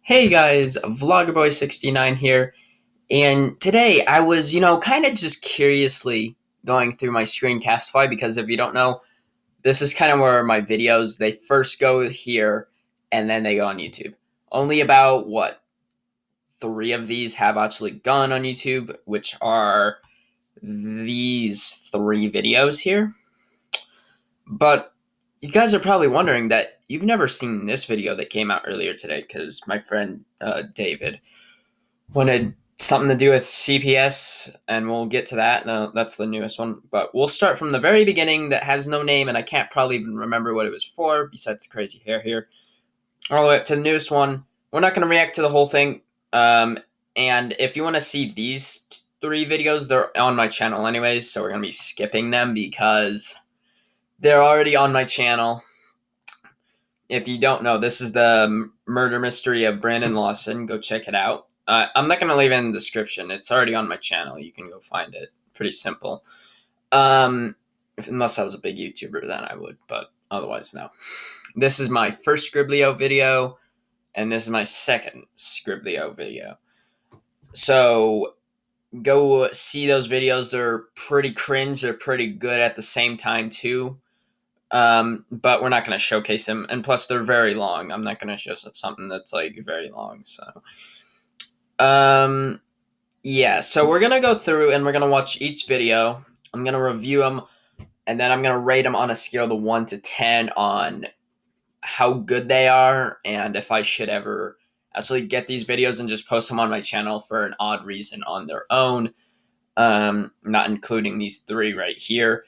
Hey guys, Vloggerboy69 here, and today I was, kind of just curiously going through my Screencastify because if you don't know, this is kind of where my videos, they first go here and then they go on YouTube. Only about, three of these have actually gone on YouTube, which are these three videos here. But you guys are probably wondering that you've never seen this video that came out earlier today because my friend David wanted something to do with CPS, and we'll get to that. No, that's the newest one, but we'll start from the very beginning that has no name, and I can't probably even remember what it was for, besides crazy hair here, all the way up to the newest one. We're not going to react to the whole thing, and if you want to see these three videos, they're on my channel anyways, so we're going to be skipping them because they're already on my channel. If you don't know, this is the murder mystery of Brandon Lawson. Go check it out. I'm not going to leave it in the description. It's already on my channel. You can go find it. Pretty simple. Unless I was a big YouTuber, then I would. But otherwise, no. This is my first Scriblio video, and this is my second Scriblio video. So go see those videos. They're pretty cringe. They're pretty good at the same time, too. But we're not going to showcase them. And plus, they're very long. I'm not going to show something that's, very long. So, yeah. So we're going to go through and we're going to watch each video. I'm going to review them. And then I'm going to rate them on a scale of 1 to 10 on how good they are. And if I should ever actually get these videos and just post them on my channel for an odd reason on their own. Not including these three right here.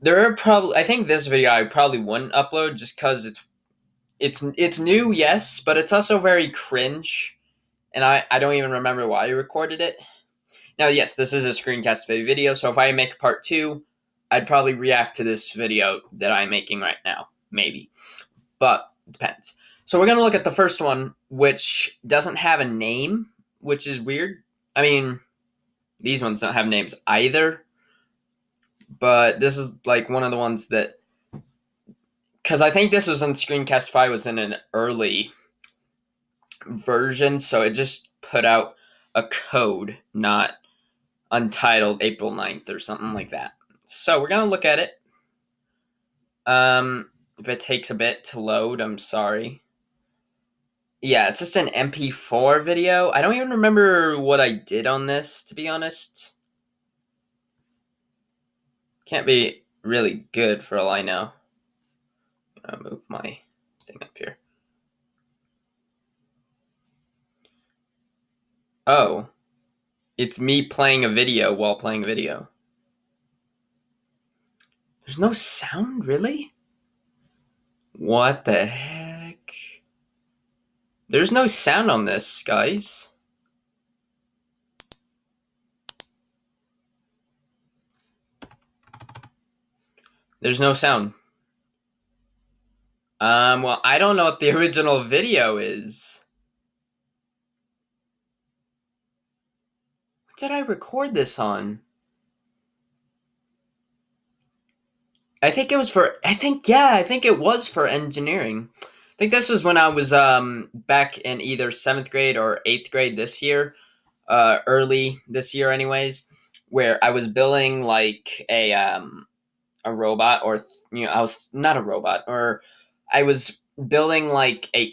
There are probably, I think this video I probably wouldn't upload just because it's new, yes, but it's also very cringe, and I don't even remember why I recorded it. Now, yes, this is a Screencastify video, so if I make a part 2, I'd probably react to this video that I'm making right now, maybe, but it depends. So we're going to look at the first one, which doesn't have a name, which is weird. I mean, these ones don't have names either. But this is one of the ones that, because I think this was on Screencastify, was in an early version, so it just put out a code, not Untitled April 9th or something like that. So we're going to look at it. If it takes a bit to load, I'm sorry. Yeah, it's just an MP4 video. I don't even remember what I did on this, to be honest. Can't be really good for all I know. I'll move my thing up here. Oh, it's me playing a video while playing a video. There's no sound, really? What the heck? There's no sound on this, guys. There's no sound. Well, I don't know what the original video is. What did I record this on? I think it was for engineering. I think this was when I was back in either 7th grade or 8th grade this year, early this year anyways, where I was building a robot, or I was not a robot, or I was building a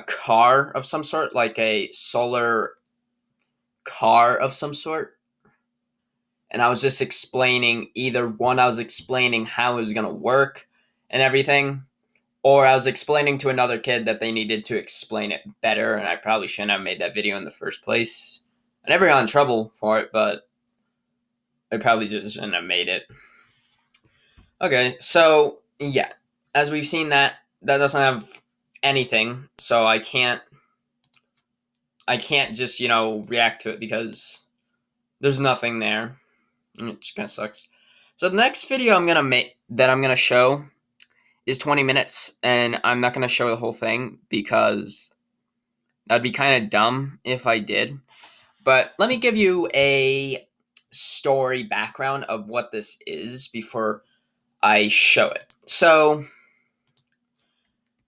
car of some sort, like a solar car of some sort. And I was just explaining I was explaining how it was going to work and everything, or I was explaining to another kid that they needed to explain it better, and I probably shouldn't have made that video in the first place. I never got in trouble for it, but I probably just shouldn't have made it. Okay, so yeah, as we've seen that doesn't have anything, so I can't just, react to it because there's nothing there. It just kind of sucks. So the next video I'm gonna show is 20 minutes, and I'm not gonna show the whole thing because that'd be kind of dumb if I did. But let me give you a story background of what this is before I show it. So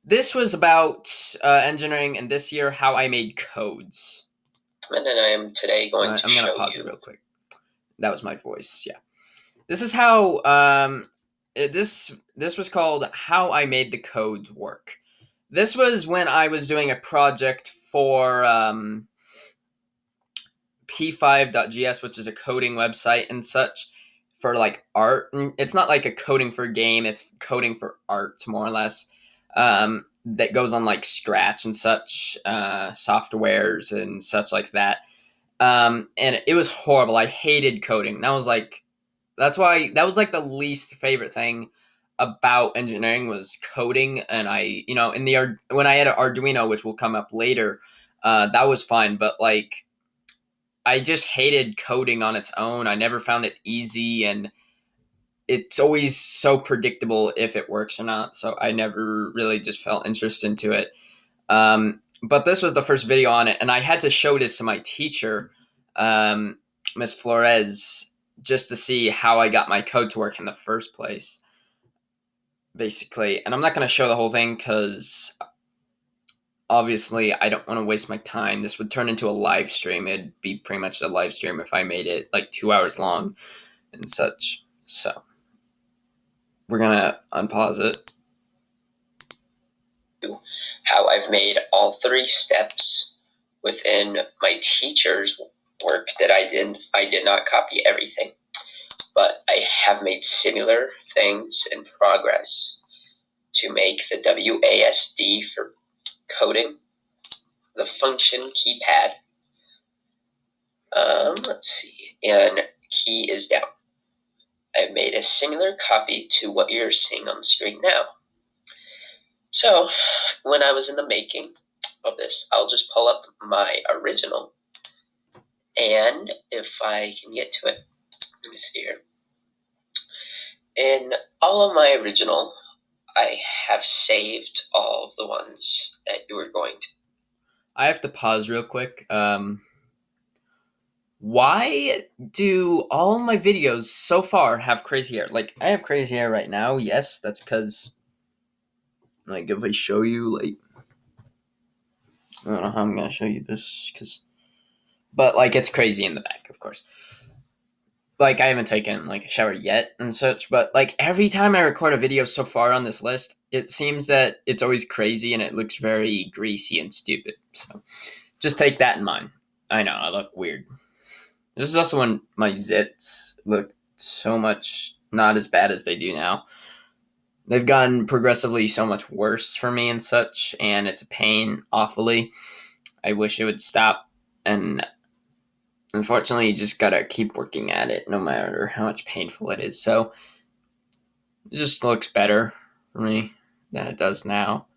this was about engineering, and this year how I made codes. And I am today going to I'm going to show pause you. it real quick. That was my voice. Yeah. This is how this was called how I made the codes work. This was when I was doing a project for p5.gs, which is a coding website and such for like art. It's not like a coding for a game, it's coding for art more or less. That goes on like Scratch and such softwares and such like that. And it was horrible. I hated coding. That's why that was like the least favorite thing about engineering was coding. And I, in the when I had an Arduino, which will come up later, that was fine. But like, I just hated coding on its own. I never found it easy, and it's always so predictable if it works or not. So I never really just felt interest into it. But this was the first video on it, and I had to show this to my teacher, Miss Flores, just to see how I got my code to work in the first place, basically. And I'm not going to show the whole thing because obviously I don't want to waste my time. This would turn into a live stream. It'd be pretty much a live stream if I made it like 2 hours long and such. So we're going to unpause it. How I've made all 3 steps within my teacher's work that I did not copy everything, but I have made similar things in progress to make the WASD for coding, the function keypad, let's see, and key is down. I've made a similar copy to what you're seeing on the screen now. So when I was in the making of this, I'll just pull up my original, and if I can get to it, let me see here. In all of my original, I have saved all of the ones that you were going to. I have to pause real quick. Why do all my videos so far have crazy hair? Like, I have crazy hair right now. Yes, that's because, like, if I show you, like, I don't know how I'm going to show you this, but, like, it's crazy in the back, of course. Like, I haven't taken, like, a shower yet and such, but, like, every time I record a video so far on this list, it seems that it's always crazy and it looks very greasy and stupid. So, just take that in mind. I know, I look weird. This is also when my zits look so much not as bad as they do now. They've gotten progressively so much worse for me and such, and it's a pain awfully. I wish it would stop, and unfortunately, you just gotta keep working at it no matter how much painful it is. So, it just looks better for me than it does now.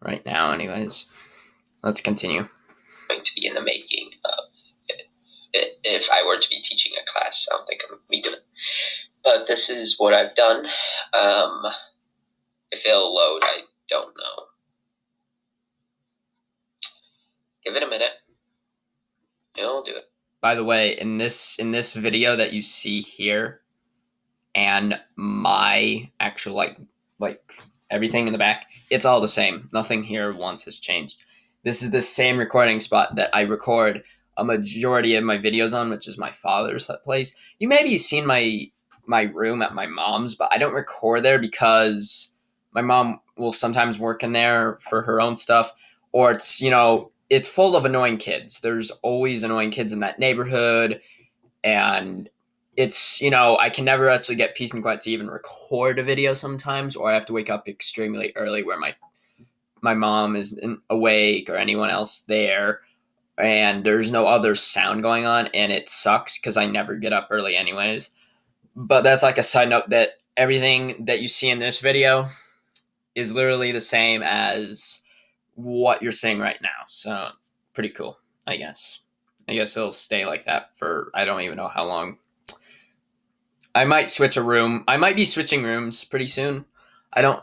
Right now, anyways. Let's continue. Going to be in the making of if I were to be teaching a class. I don't think I'm me doing it. But this is what I've done. If it'll load, I don't know. Give it a minute. It'll do it. By the way, in this video that you see here, and my actual like everything in the back, it's all the same. Nothing here once has changed. This is the same recording spot that I record a majority of my videos on, which is my father's place. You maybe seen my room at my mom's, but I don't record there because my mom will sometimes work in there for her own stuff, or it's full of annoying kids. There's always annoying kids in that neighborhood, and it's, I can never actually get peace and quiet to even record a video sometimes, or I have to wake up extremely early where my mom is awake or anyone else there, and there's no other sound going on, and it sucks because I never get up early anyways. But that's like a side note that everything that you see in this video is literally the same as what you're seeing right now. So pretty cool, I guess. I guess it'll stay like that for I don't even know how long. I might switch a room. I might be switching rooms pretty soon. I don't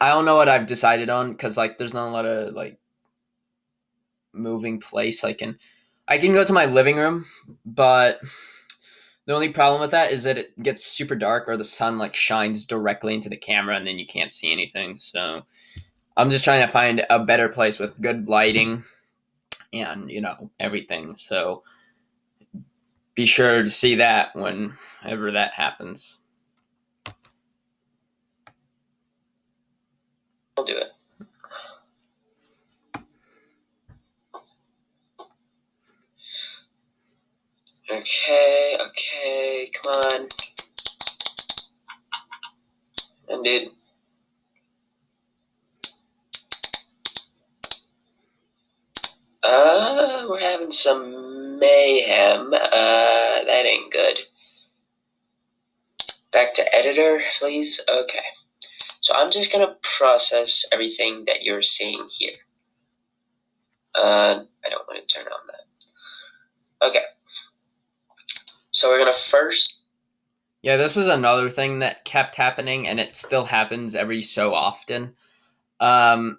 know what I've decided on because like there's not a lot of like moving place. I can go to my living room, but the only problem with that is that it gets super dark or the sun like shines directly into the camera and then you can't see anything. So I'm just trying to find a better place with good lighting and, everything. So be sure to see that whenever that happens. I'll do it. Okay, come on. And dude. We're having some mayhem. That ain't good. Back to editor, please. Okay. So I'm just gonna process everything that you're seeing here. I don't want to turn on that. Okay. So we're gonna first. Yeah, this was another thing that kept happening, and it still happens every so often. Um,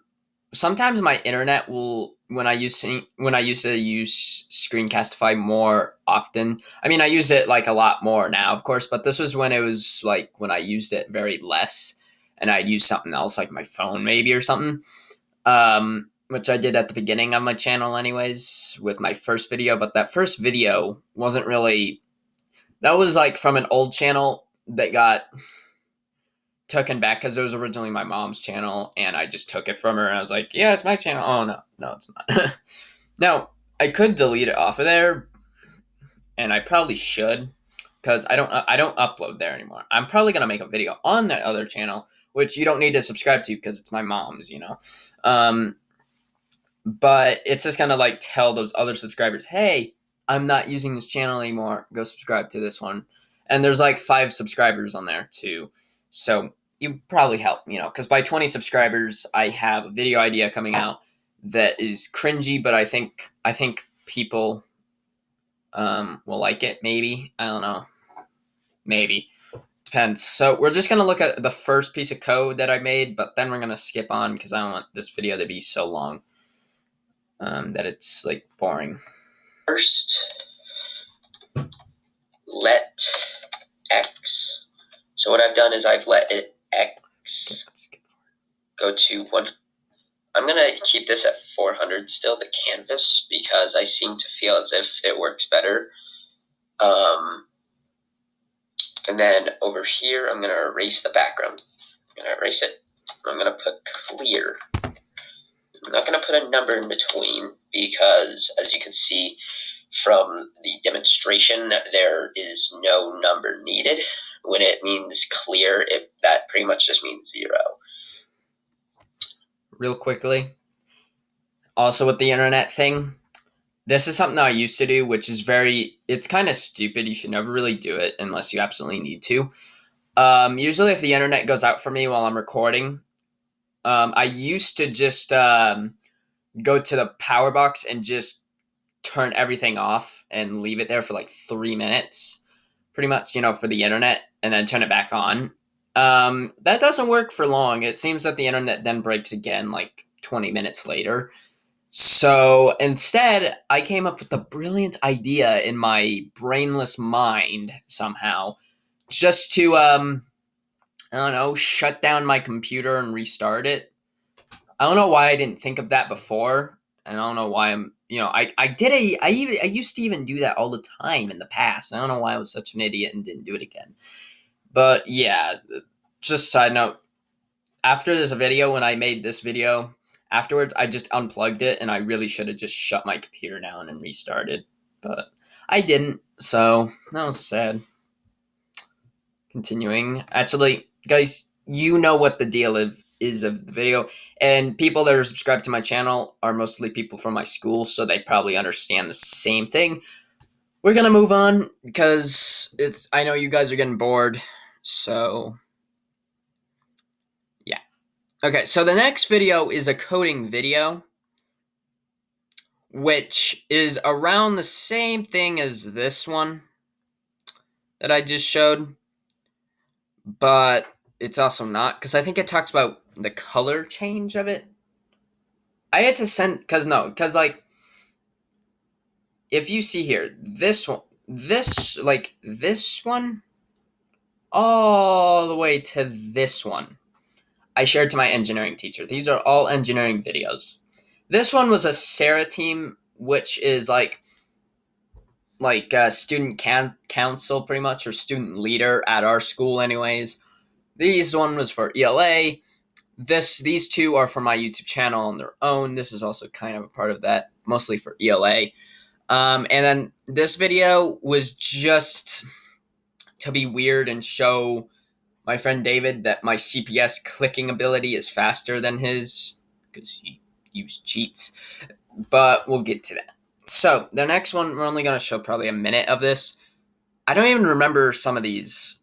Sometimes my internet will when I used to use Screencastify more often. I mean, I use it like a lot more now, of course, but this was when it was like when I used it very less, and I'd use something else like my phone maybe or something. Which I did at the beginning of my channel, anyways, with my first video. But that first video wasn't really. That was like from an old channel that got taken back because it was originally my mom's channel, and I just took it from her, and I was like, "Yeah, it's my channel." Oh no, it's not. Now I could delete it off of there, and I probably should because I don't upload there anymore. I'm probably gonna make a video on that other channel, which you don't need to subscribe to because it's my mom's. Um, but it's just gonna like tell those other subscribers, "Hey, I'm not using this channel anymore. Go subscribe to this one." And there's like 5 subscribers on there too, so you probably help, because by 20 subscribers, I have a video idea coming out that is cringy, but I think people will like it. Maybe I don't know. Maybe depends. So we're just gonna look at the first piece of code that I made, but then we're gonna skip on because I don't want this video to be so long. That it's like boring. First, let x. So what I've done is I've let it x go to 1. I'm going to keep this at 400 still, the canvas, because I seem to feel as if it works better. And then over here, I'm going to erase the background. I'm going to erase it. I'm going to put clear. I'm not going to put a number in between because, as you can see from the demonstration, there is no number needed. When it means clear, that pretty much just means 0. Real quickly, also with the internet thing, this is something I used to do, which is it's kind of stupid. You should never really do it unless you absolutely need to. Usually if the internet goes out for me while I'm recording, I used to just go to the power box and just turn everything off and leave it there for like 3 minutes, pretty much, for the internet, and then turn it back on. That doesn't work for long. It seems that the internet then breaks again like 20 minutes later. So instead, I came up with a brilliant idea in my brainless mind somehow, just to I don't know, shut down my computer and restart it. I don't know why I didn't think of that before, and I don't know why I used to even do that all the time in the past. I don't know why I was such an idiot and didn't do it again. But yeah, just side note. After this video, when I made this video, afterwards I just unplugged it, and I really should have just shut my computer down and restarted, but I didn't. So that was sad. Continuing, actually, guys, you know what the deal is of the video, and people that are subscribed to my channel are mostly people from my school, so they probably understand the same thing. We're gonna move on because I know you guys are getting bored, so yeah. Okay, so the next video is a coding video, which is around the same thing as this one that I just showed, but it's also not, because I think it talks about the color change of it. I had to send, because like, if you see here, this one, all the way to this one, I shared to my engineering teacher. These are all engineering videos. This one was a Sarah team, which is like student council pretty much, or student leader at our school anyways. These one was for ELA. These two are for my YouTube channel on their own. This is also kind of a part of that, mostly for ELA. And then this video was just to be weird and show my friend David that my CPS clicking ability is faster than his because he used cheats. But we'll get to that. So the next one, we're only going to show probably a minute of this. I don't even remember some of these.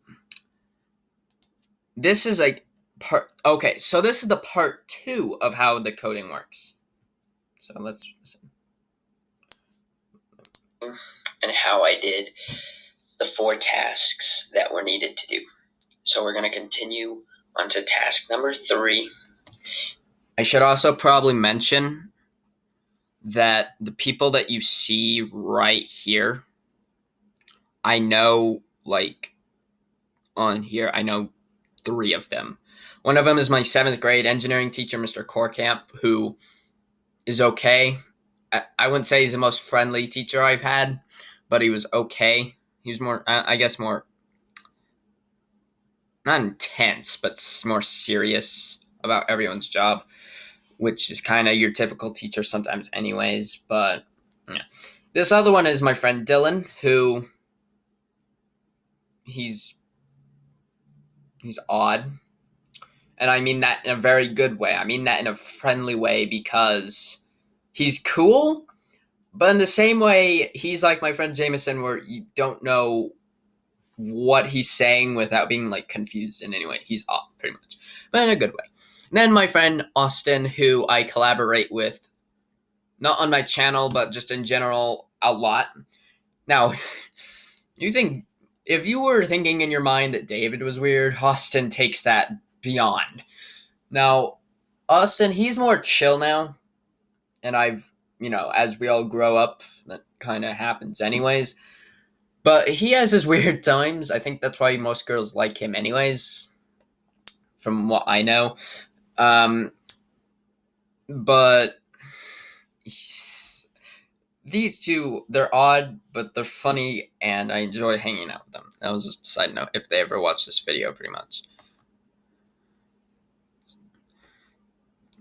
This is like part. Okay, so this is the part 2 of how the coding works. So let's listen. And how I did the 4 tasks that were needed to do. So we're going to continue on to task number 3. I should also probably mention that the people that you see right here, I know, like, on here, I know 3 of them. One of them is my 7th grade engineering teacher, Mr. Corkamp, who is okay. I wouldn't say he's the most friendly teacher I've had, but he was okay. He was more, I guess, more, not intense, but more serious about everyone's job, which is kind of your typical teacher sometimes anyways. But yeah. This other one is my friend Dylan, who he's odd. And I mean that in a very good way. I mean that in a friendly way because he's cool, but in the same way, he's like my friend Jameson, where you don't know what he's saying without being like confused in any way. He's off pretty much, but in a good way. And then my friend Austin, who I collaborate with, not on my channel, but just in general a lot. Now, you think if you were thinking in your mind that David was weird, Austin takes that beyond. Now, Austin, he's more chill now, and I've, as we all grow up, that kind of happens anyways. But he has his weird times. I think that's why most girls like him anyways, from what I know. But these two, they're odd, but they're funny, and I enjoy hanging out with them. That was just a side note, if they ever watch this video, pretty much.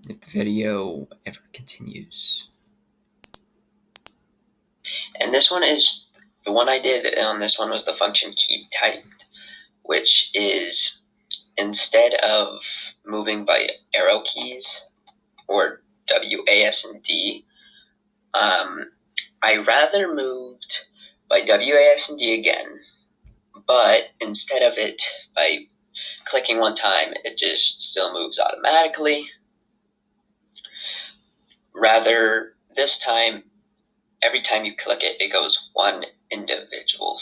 If the video ever continues. And this one is, the one I did on this one was the function keep typed, which is instead of moving by arrow keys or W, A, S, and D, I rather moved by W, A, S, and D again, but instead of it by clicking one time, it just still moves automatically. Rather, this time, every time you click it, it goes one individual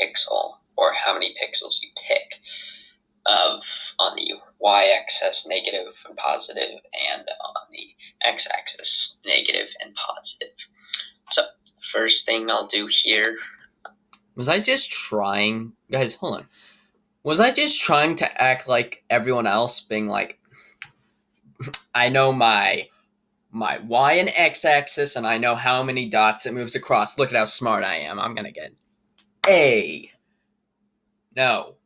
pixel, or how many pixels you pick, on the y-axis negative and positive, and on the x-axis negative and positive. So, first thing I'll do here. Was I just trying? Guys, hold on. Was I just trying to act like everyone else, being like, I know my y and x axis, and I know how many dots it moves across. Look at how smart I am. I'm going to get A. No.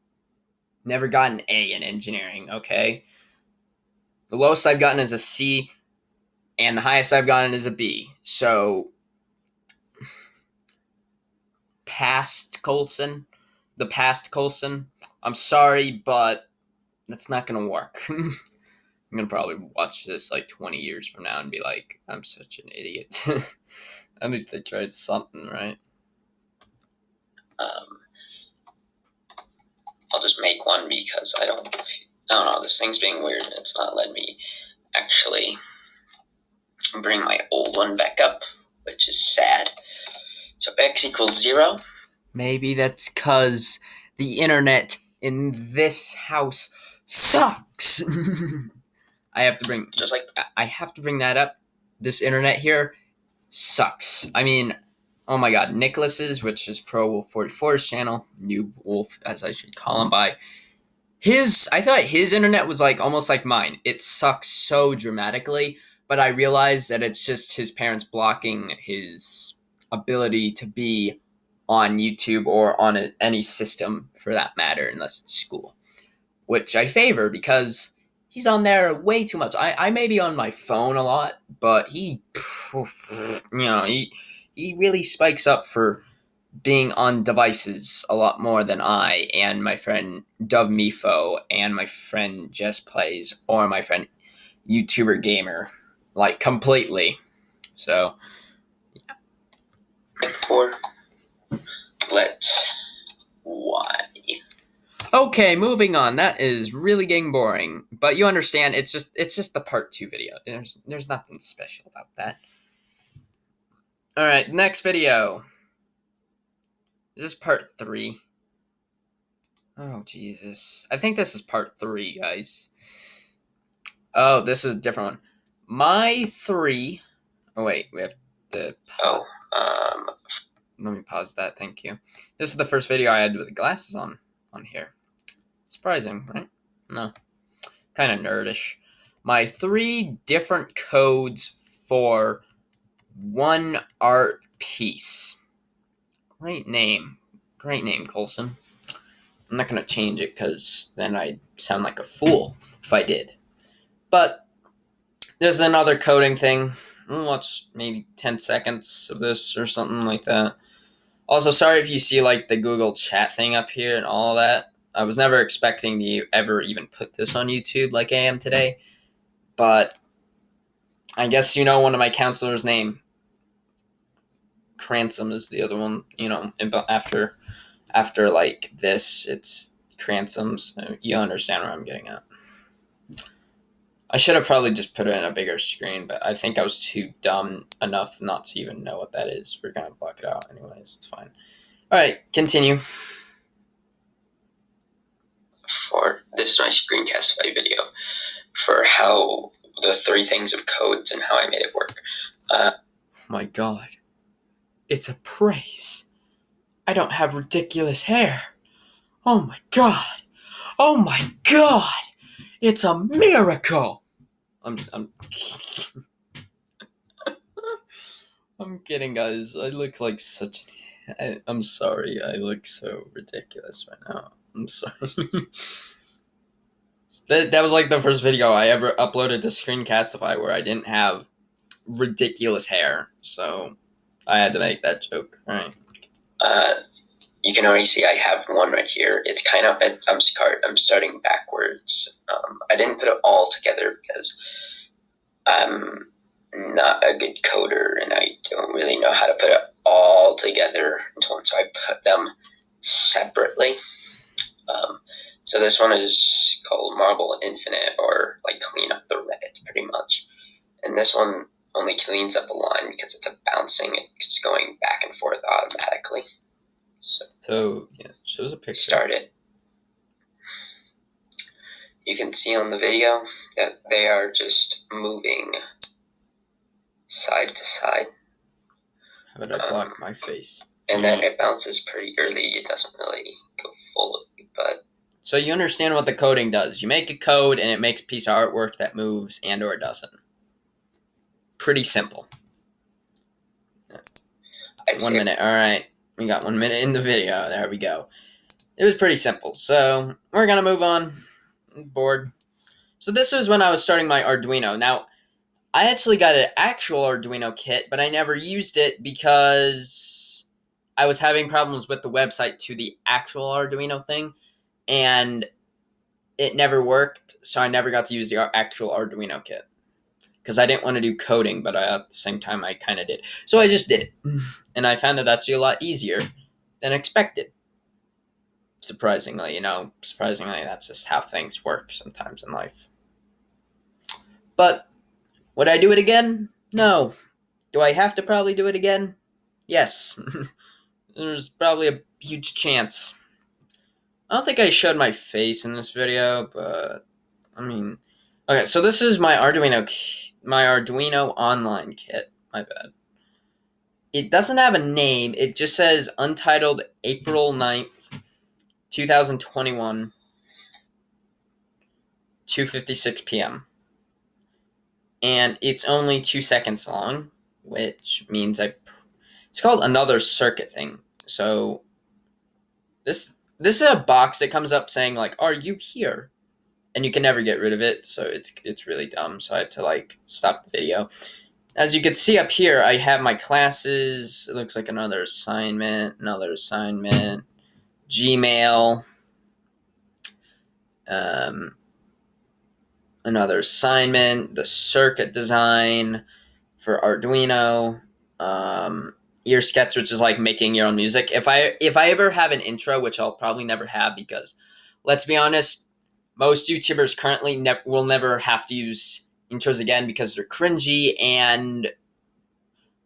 Never got an A in engineering, okay? The lowest I've gotten is a C, and the highest I've gotten is a B. So, the past Colson, I'm sorry, but that's not going to work. I'm going to probably watch this like 20 years from now and be like, I'm such an idiot. At least I tried something, right? I'll just make one because I don't know, this thing's being weird and it's not letting me actually bring my old one back up, which is sad. So x equals 0. Maybe that's because the internet in this house sucks. I have to bring that up. This internet here sucks. I mean, oh my god, Nicholas's, which is Pro Wolf 44's channel, Noob Wolf, as I should call him by, I thought his internet was like almost like mine. It sucks so dramatically, but I realized that it's just his parents blocking his ability to be on YouTube or on any system for that matter, unless it's school, which I favor because he's on there way too much. I may be on my phone a lot, but he really spikes up for being on devices a lot more than I and my friend Dovemiffoo and my friend Just Plays or my friend YouTuber Gamer, like completely. So For let's why. okay, moving on. That is really getting boring, but you understand. It's just the part 2 video. There's nothing special about that. All right, next video. This is part 3. Oh Jesus, I think this is part 3, guys. Oh, this is a different one. My 3. Oh wait, we have to. Let me pause that. Thank you. This is the first video I had with the glasses on here. Surprising, right? No, kind of nerdish. My 3 different codes for one art piece. Great name, Colson. I'm not gonna change it because then I'd sound like a fool if I did. But there's another coding thing. We'll watch maybe 10 seconds of this or something like that. Also, sorry if you see like the Google chat thing up here and all that. I was never expecting to ever even put this on YouTube like I am today. But I guess you know one of my counselors' name. Cransom is the other one, after like this, it's Cransom's. You understand where I'm getting at. I should have probably just put it in a bigger screen, but I think I was too dumb enough not to even know what that is. We're going to block it out anyways. It's fine. All right, continue. For this is my screencastify video for how the 3 things of codes and how I made it work. My God. It's a praise. I don't have ridiculous hair. Oh my God. Oh my God. It's a miracle. I'm I'm kidding, guys. I look like such. I'm sorry. I look so ridiculous right now. I'm sorry. that was like the first video I ever uploaded to Screencastify where I didn't have ridiculous hair, so I had to make that joke. All right. You can already see I have one right here. It's kind of I'm starting backwards. I didn't put it all together because I'm not a good coder and I don't really know how to put it all together into one. So I put them separately. So this one is called Marble Infinite, or like clean up the red, pretty much. And this one only cleans up a line because it's a bouncing. It's going back and forth automatically. So yeah, shows a picture. Start it. You can see on the video that they are just moving side to side. How about I block my face? And then it bounces pretty early. It doesn't really go fully, but. So you understand what the coding does. You make a code and it makes a piece of artwork that moves and or doesn't. Pretty simple. 1 minute. All right. We got 1 minute in the video. There we go. It was pretty simple. So we're going to move on. I'm bored. So this was when I was starting my Arduino. Now, I actually got an actual Arduino kit, but I never used it because I was having problems with the website to the actual Arduino thing, and it never worked, so I never got to use the actual Arduino kit because I didn't want to do coding, but at the same time I kind of did. So I just did it, and I found it actually a lot easier than expected. Surprisingly, that's just how things work sometimes in life. But would I do it again? No. Do I have to probably do it again? Yes. There's probably a huge chance. I don't think I showed my face in this video, but I mean, okay. So this is my Arduino online kit. My bad. It doesn't have a name. It just says Untitled April 9th, 2021. 2:56 p.m. And it's only 2 seconds long, which means it's called another circuit thing. So this is a box that comes up saying like, "Are you here?" And you can never get rid of it, so it's really dumb. So I had to like stop the video. As you can see up here, I have my classes. It looks like another assignment, Gmail, um, another assignment, the circuit design for Arduino, ear sketch, which is like making your own music. If I ever have an intro, which I'll probably never have, because let's be honest, most YouTubers currently will never have to use intros again because they're cringy and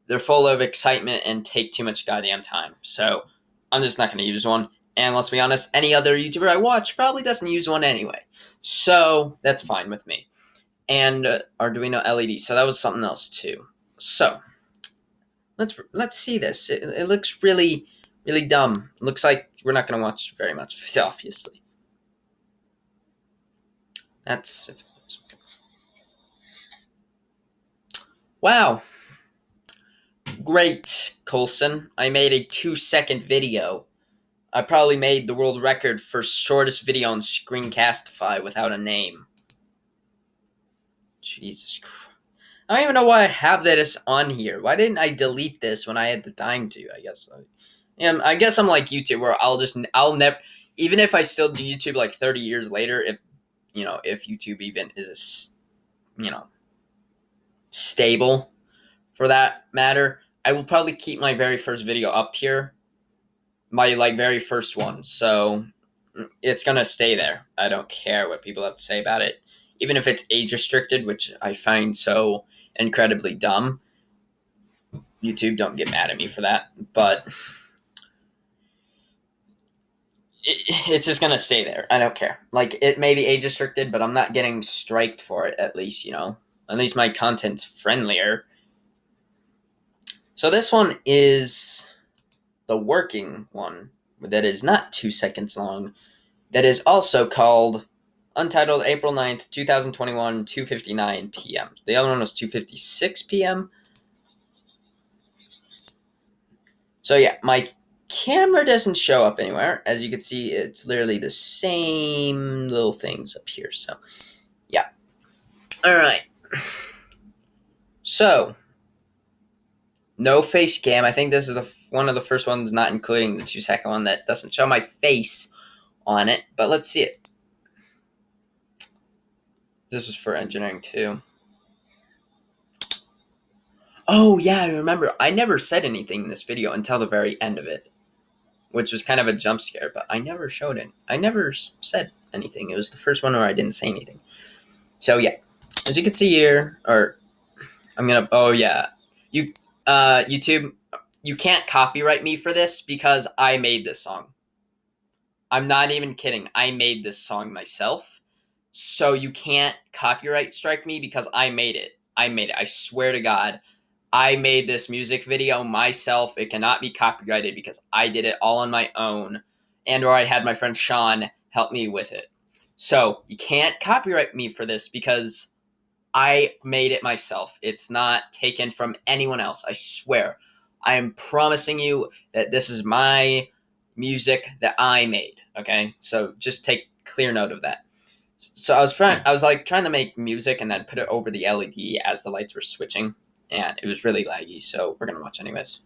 they're full of excitement and take too much goddamn time. So I'm just not going to use one. And let's be honest, any other YouTuber I watch probably doesn't use one anyway. So that's fine with me. And Arduino LED. So that was something else too. So let's see this. It looks really, really dumb. It looks like we're not going to watch very much of it, obviously. That's... Wow. Great, Colson. I made a 2-second video. I probably made the world record for shortest video on Screencastify without a name. Jesus Christ. I don't even know why I have this on here. Why didn't I delete this when I had the time to? I guess I'm like YouTube, where I'll never, even if I still do YouTube like 30 years later, if YouTube even is stable for that matter, I will probably keep my very first video up here, my like very first one. So it's gonna stay there. I don't care what people have to say about it, even if it's age restricted, which I find so incredibly dumb. YouTube, don't get mad at me for that, but it's just gonna stay there. I don't care. Like, it may be age restricted, but I'm not getting striked for it. At least at least my content's friendlier. So this one is the working one that is not 2 seconds long. That is also called Untitled April 9th, 2021, 2:59 p.m. The other one was 2:56 p.m. So yeah, my camera doesn't show up anywhere. As you can see, it's literally the same little things up here. So yeah. All right. So no face cam. I think this is one of the first ones, not including the 2-second one, that doesn't show my face on it. But let's see it. This was for engineering too. Oh yeah, I remember. I never said anything in this video until the very end of it, which was kind of a jump scare, but I never showed it. I never said anything. It was the first one where I didn't say anything. So yeah, as you can see here, YouTube, you can't copyright me for this because I made this song. I'm not even kidding. I made this song myself. So you can't copyright strike me because I made it. I swear to God. I made this music video myself. It cannot be copyrighted because I did it all on my own, or I had my friend Sean help me with it. So you can't copyright me for this because I made it myself. It's not taken from anyone else. I swear. I am promising you that this is my music that I made. Okay, so just take clear note of that. So I was trying to make music and then put it over the LED as the lights were switching, and it was really laggy. So we're gonna watch anyways.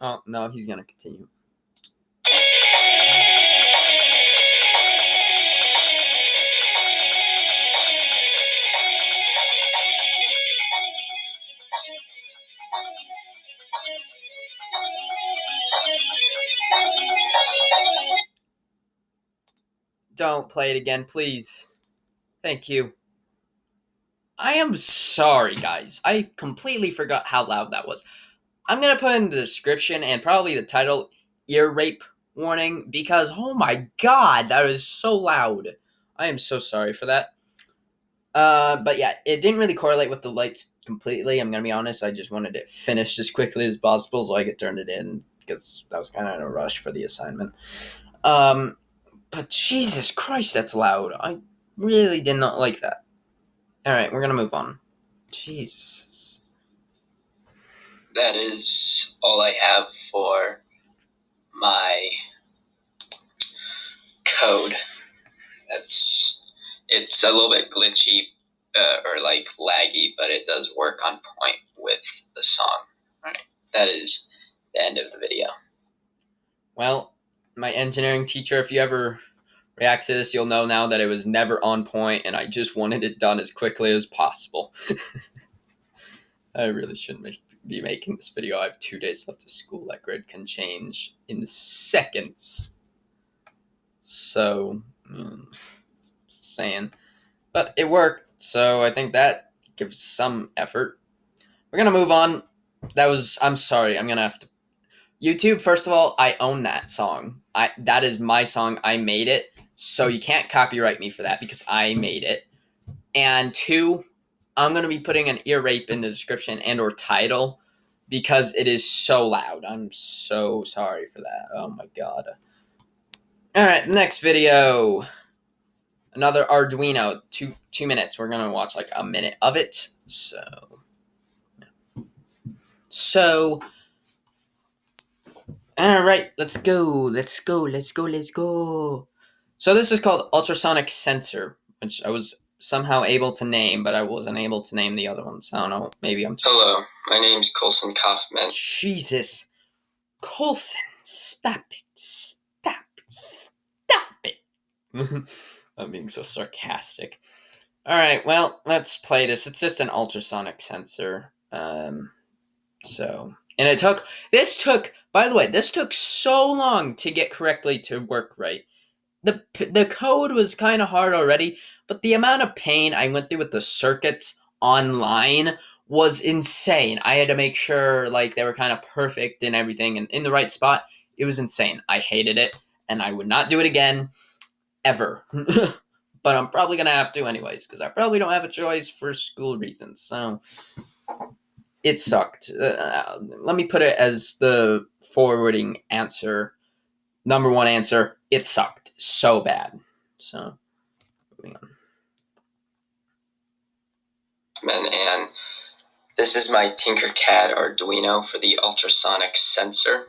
Oh no, he's gonna continue. Don't play it again, please. Thank you. I am sorry, guys. I completely forgot how loud that was. I'm going to put in the description and probably the title ear rape warning because, oh my god, that was so loud. I am so sorry for that. But yeah, it didn't really correlate with the lights completely. I'm gonna be honest. I just wanted it finished as quickly as possible so I could turn it in because I was kind of in a rush for the assignment. Um, but Jesus Christ, that's loud. I really did not like that. All right, we're gonna move on. Jesus. That is all I have for my code. It's a little bit glitchy or like laggy, but it does work on point with the song. All right, that is the end of the video. Well, my engineering teacher, if you ever react to this, you'll know now that it was never on point, and I just wanted it done as quickly as possible. I really shouldn't be making this video. I have 2 days left of school. That grade can change in seconds. So, saying. But it worked, so I think that gives some effort. We're gonna move on. I'm sorry, I'm gonna have to. YouTube, first of all, I own that song. That is my song. I made it, so you can't copyright me for that because I made it. And 2, I'm gonna be putting an ear rape in the description and or title because it is so loud. I'm so sorry for that. Oh my god. All right, next video. Another Arduino, 2 minutes. We're gonna watch like a minute of it. So, all right, let's go. So this is called ultrasonic sensor, which I was somehow able to name, but I wasn't able to name the other ones. I don't know. Maybe I'm just... Hello, my name's Colson Kaufman. Jesus, Colson, stop it. I'm being so sarcastic. All right, well, let's play this. It's just an ultrasonic sensor. This took, by the way, this took so long to get correctly to work right. The code was kind of hard already, but the amount of pain I went through with the circuits online was insane. I had to make sure like they were kind of perfect and everything and in the right spot. It was insane. I hated it, and I would not do it again, ever. But I'm probably gonna have to anyways, because I probably don't have a choice for school reasons. So it sucked. Let me put it as the forwarding answer. Number one answer: it sucked so bad. So moving on. And this is my Tinkercad Arduino for the ultrasonic sensor.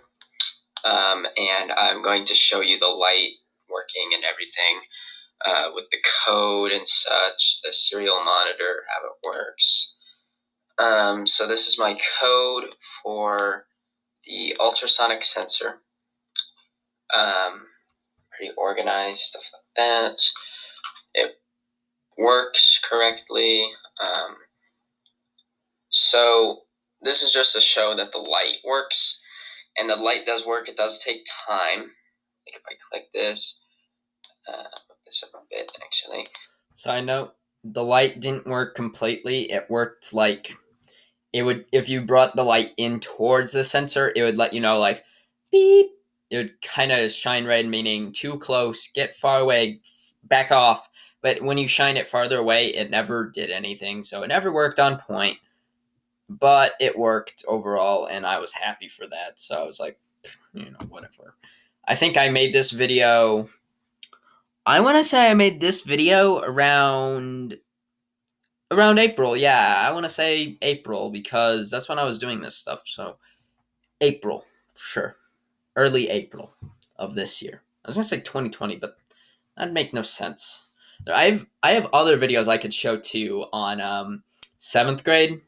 And I'm going to show you the light working and everything with the code and such, the serial monitor, how it works. So this is my code for the ultrasonic sensor. Pretty organized, stuff like that. It works correctly. So this is just to show that the light works, and the light does work. It does take time. Like if I click this, move this up a bit actually. Side note: the light didn't work completely. It worked like it would if you brought the light in towards the sensor, it would let you know like beep. It would kind of shine red, meaning too close, get far away, back off. But when you shine it farther away, it never did anything. So it never worked on point. But it worked overall, and I was happy for that. So I was like, whatever. I think I made this video. I want to say I made this video around April. Yeah, I want to say April because that's when I was doing this stuff. So April, for sure. Early April of this year. I was going to say 2020, but that'd make no sense. I have other videos I could show too on 7th grade.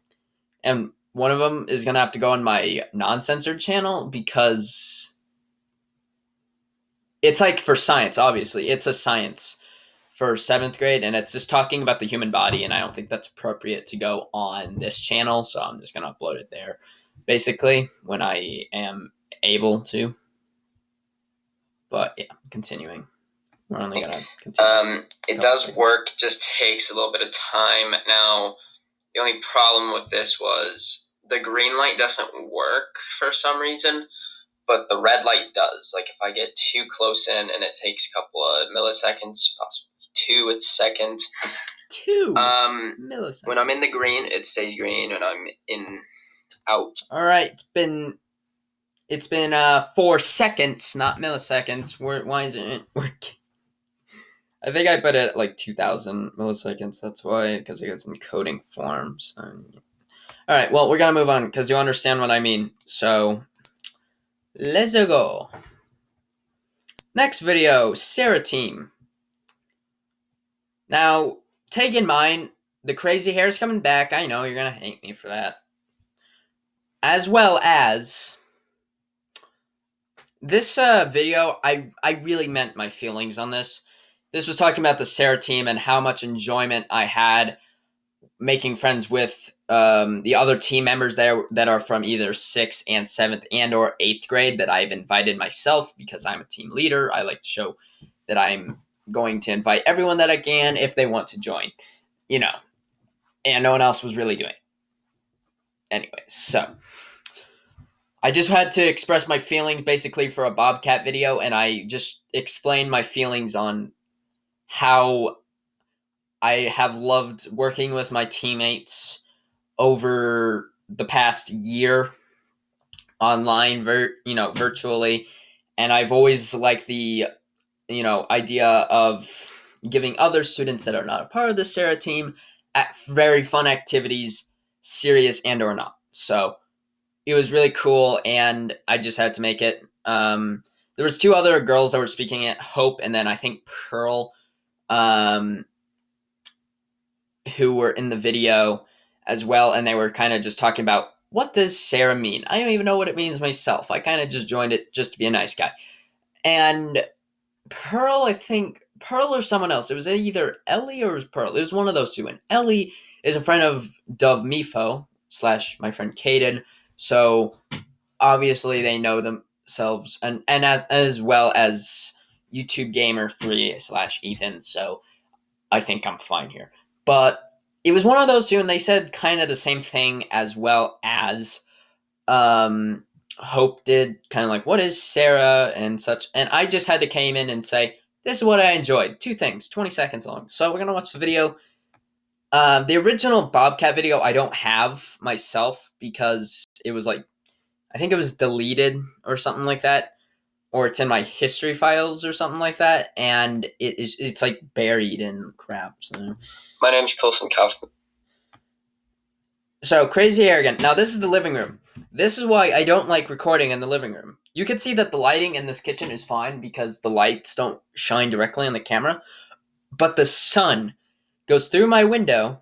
And one of them is going to have to go on my non-censored channel because it's like for science, obviously. It's a science for 7th grade, and it's just talking about the human body, and I don't think that's appropriate to go on this channel, so I'm just going to upload it there, basically, when I am able to. But, yeah, continuing. We're only going to continue. It does work, just takes a little bit of time. Now, the only problem with this was the green light doesn't work for some reason, but the red light does. Like if I get too close in and it takes a couple of milliseconds, possibly 2 seconds. 2 milliseconds. When I'm in the green, it stays green, and I'm in out. All right, it's been 4 seconds, not milliseconds. Why isn't it working? I think I put it at like 2,000 milliseconds. That's why, because it goes in coding forms. All right, well, we're gonna move on because you understand what I mean. So let's go. Next video, Sarah team. Now, take in mind, the crazy hair is coming back. I know you're gonna hate me for that. As well as this video, I really meant my feelings on this. This was talking about the Sarah team and how much enjoyment I had making friends with the other team members there that are from either 6th and 7th and or 8th grade that I've invited myself because I'm a team leader. I like to show that I'm going to invite everyone that I can if they want to join, and no one else was really doing it. Anyways, so I just had to express my feelings basically for a Bobcat video, and I just explained my feelings on how I have loved working with my teammates over the past year online, virtually, and I've always liked the, idea of giving other students that are not a part of the Sarah team at very fun activities, serious and or not. So it was really cool, and I just had to make it. There was 2 other girls that were speaking at Hope, and then I think Pearl, who were in the video as well, and they were kind of just talking about, what does Sarah mean? I don't even know what it means myself. I kind of just joined it just to be a nice guy. And Pearl, I think, Pearl or someone else, it was either Ellie or it was Pearl. It was one of those 2. And Ellie is a friend of Dovemiffoo / my friend Caden. So obviously they know themselves, and as well as YouTube Gamer 3 / Ethan. So I think I'm fine here. But it was one of those 2, and they said kind of the same thing as well as Hope did, kind of like, what is Sarah and such. And I just had to came in and say, this is what I enjoyed. 2 things, 20 seconds long. So we're going to watch the video. The original Bobcat video I don't have myself because it was like, I think it was deleted or something like that, or it's in my history files or something like that, and it's like buried in crap. So. My name's Colson Kaufman. So crazy arrogant. Now this is the living room. This is why I don't like recording in the living room. You can see that the lighting in this kitchen is fine because the lights don't shine directly on the camera, but the sun goes through my window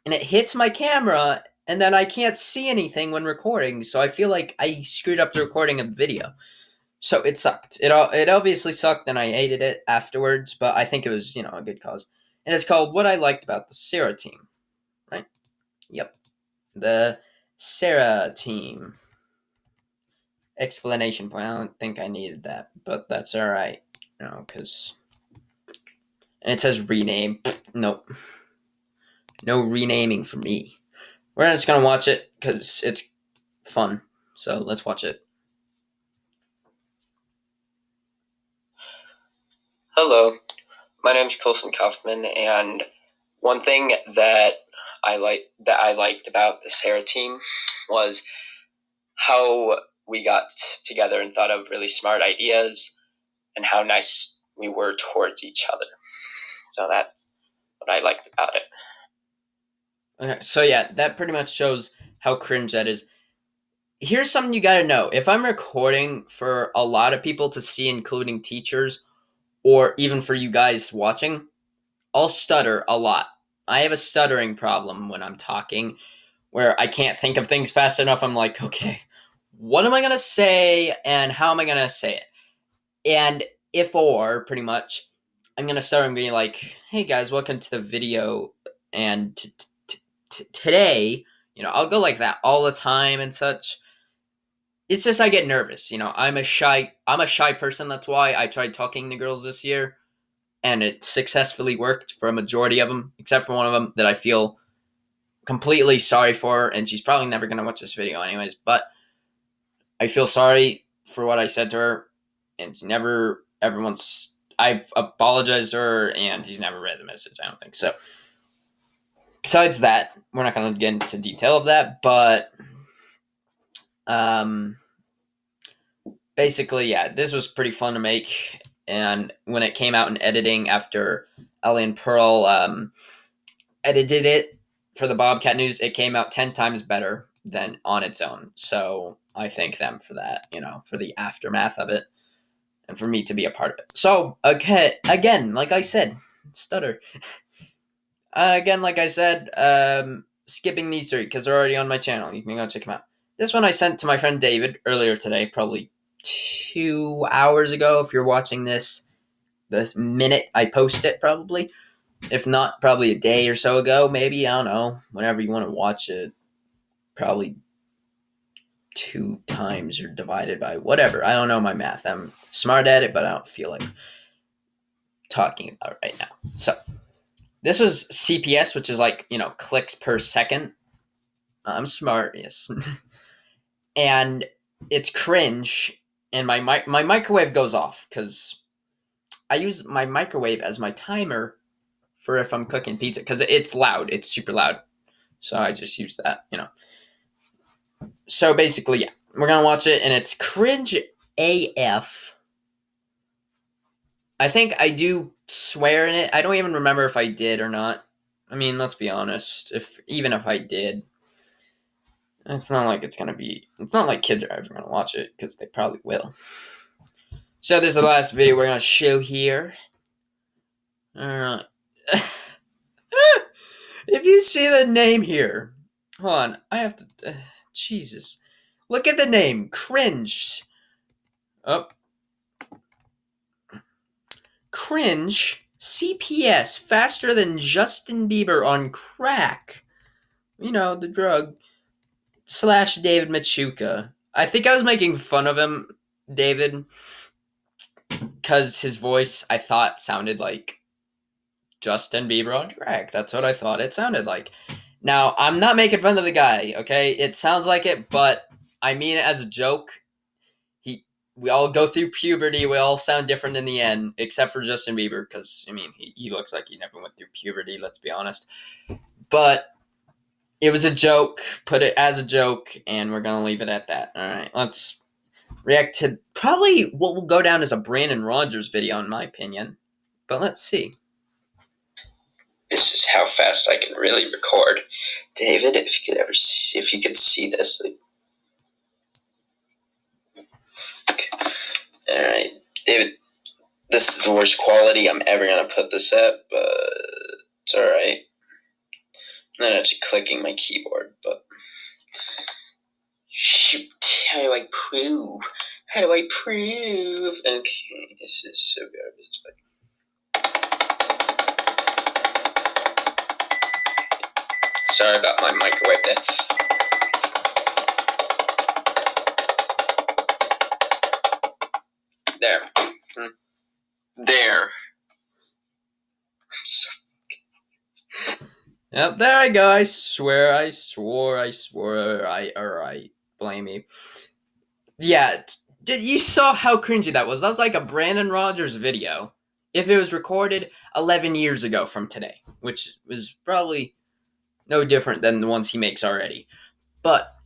and it hits my camera, and then I can't see anything when recording, so I feel like I screwed up the recording of the video. So it sucked. It obviously sucked, and I hated it afterwards, but I think it was, a good cause. And it's called What I Liked About the Sarah Team, right? Yep. The Sarah Team. Explanation point. I don't think I needed that, but that's all right. Because... And it says rename. Nope. No renaming for me. We're just going to watch it because it's fun. So let's watch it. Hello, my name's Colson Kaufman, and one thing that I liked about the Sarah team was how we got together and thought of really smart ideas and how nice we were towards each other. So that's what I liked about it. Okay, so yeah, that pretty much shows how cringe that is. Here's something you gotta know. If I'm recording for a lot of people to see, including teachers, or even for you guys watching, I'll stutter a lot. I have a stuttering problem when I'm talking, where I can't think of things fast enough. I'm like, okay, what am I gonna say, and how am I gonna say it? And pretty much, I'm gonna start and be like, hey guys, welcome to the video, and today, I'll go like that all the time and such. It's just I get nervous, I'm a shy person. That's why I tried talking to girls this year, and it successfully worked for a majority of them, except for one of them that I feel completely sorry for, and she's probably never going to watch this video anyways, but I feel sorry for what I said to her, and I've apologized to her, and he's never read the message. I don't think so. Besides that, we're not going to get into detail of that, but um, basically, yeah, this was pretty fun to make. And when it came out in editing after Ellie and Pearl edited it for the Bobcat News, it came out 10 times better than on its own. So I thank them for that, for the aftermath of it and for me to be a part of it. So, okay, again, like I said, stutter. Again, like I said, skipping these three because they're already on my channel. You can go check them out. This one I sent to my friend David earlier today, probably 2 hours ago. If you're watching this minute I post it, probably. If not, probably a day or so ago, maybe. I don't know. Whenever you want to watch it, probably 2 times or divided by whatever. I don't know my math. I'm smart at it, but I don't feel like talking about it right now. So this was CPS, which is like, clicks per second. I'm smart, yes. And it's cringe, and my microwave goes off because I use my microwave as my timer for if I'm cooking pizza because it's loud. It's super loud. So I just use that. So basically, yeah, we're going to watch it, and it's cringe AF. I think I do swear in it. I don't even remember if I did or not. I mean, let's be honest. Even if I did, it's not like it's not like kids are ever going to watch it because they probably will. So this is the last video we're going to show here. Alright. If you see the name here, hold on, I have to, Jesus. Look at the name, cringe. Oh. Cringe, CPS, faster than Justin Bieber on crack. The drug. / David Machuca. I think I was making fun of him, David, because his voice, I thought, sounded like Justin Bieber on crack. That's what I thought it sounded like. Now, I'm not making fun of the guy, okay? It sounds like it, but I mean it as a joke. We all go through puberty. We all sound different in the end, except for Justin Bieber, because, he looks like he never went through puberty, let's be honest. But it was a joke. Put it as a joke, and we're going to leave it at that. All right, let's react to probably what will go down as a Brandon Rogers video, in my opinion. But let's see. This is how fast I can really record. David, if you could see this. Alright, David, this is the worst quality I'm ever going to put this at, but it's alright. I'm not actually clicking my keyboard, but shoot, how do I prove? Okay, this is so garbage. Sorry about my microwave there. There. Yep, there I go. I swear, alright, blame me. Yeah, you saw how cringy that was. That was like a Brandon Rogers video if it was recorded 11 years ago from today, which was probably no different than the ones he makes already. But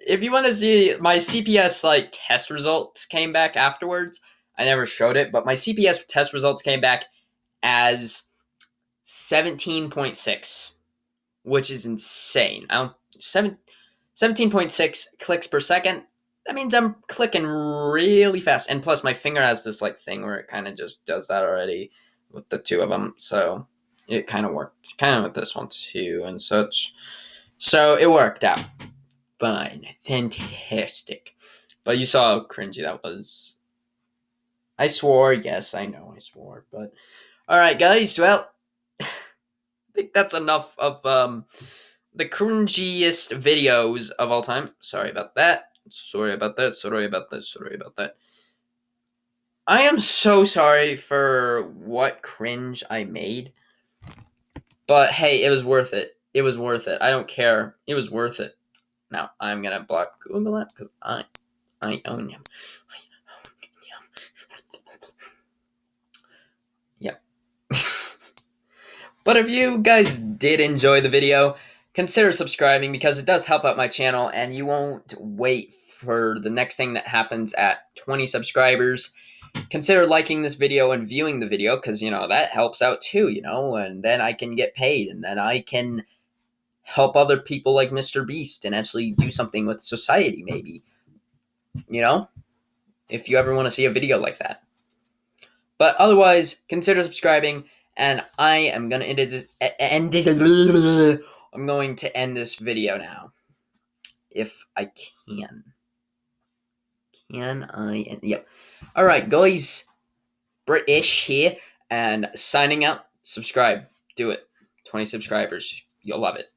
if you want to see my CPS test results came back afterwards, I never showed it, but my CPS test results came back as 17.6, which is insane. 17.6 clicks per second. That means I'm clicking really fast. And plus my finger has this thing where it kind of just does that already with the two of them. So it kind of worked. Kind of with this one too and such. So it worked out. Fine. Fantastic. But you saw how cringy that was. I swore. Yes, I know I swore. But alright, guys. Well, I think that's enough of the cringiest videos of all time. Sorry about that. I am so sorry for what cringe I made. But hey, it was worth it. It was worth it. I don't care. It was worth it. Now, I'm going to block Google that because I own him. Yep. But if you guys did enjoy the video, consider subscribing because it does help out my channel and you won't wait for the next thing that happens at 20 subscribers. Consider liking this video and viewing the video because, that helps out too, and then I can get paid and then I can help other people like Mr. Beast and actually do something with society maybe, if you ever want to see a video like that. But otherwise, consider subscribing, and I am going to end this. I'm going to end this video now, if I can. Can I? Yep. All right, guys. British here, and signing out. Subscribe. Do it. 20 subscribers. You'll love it.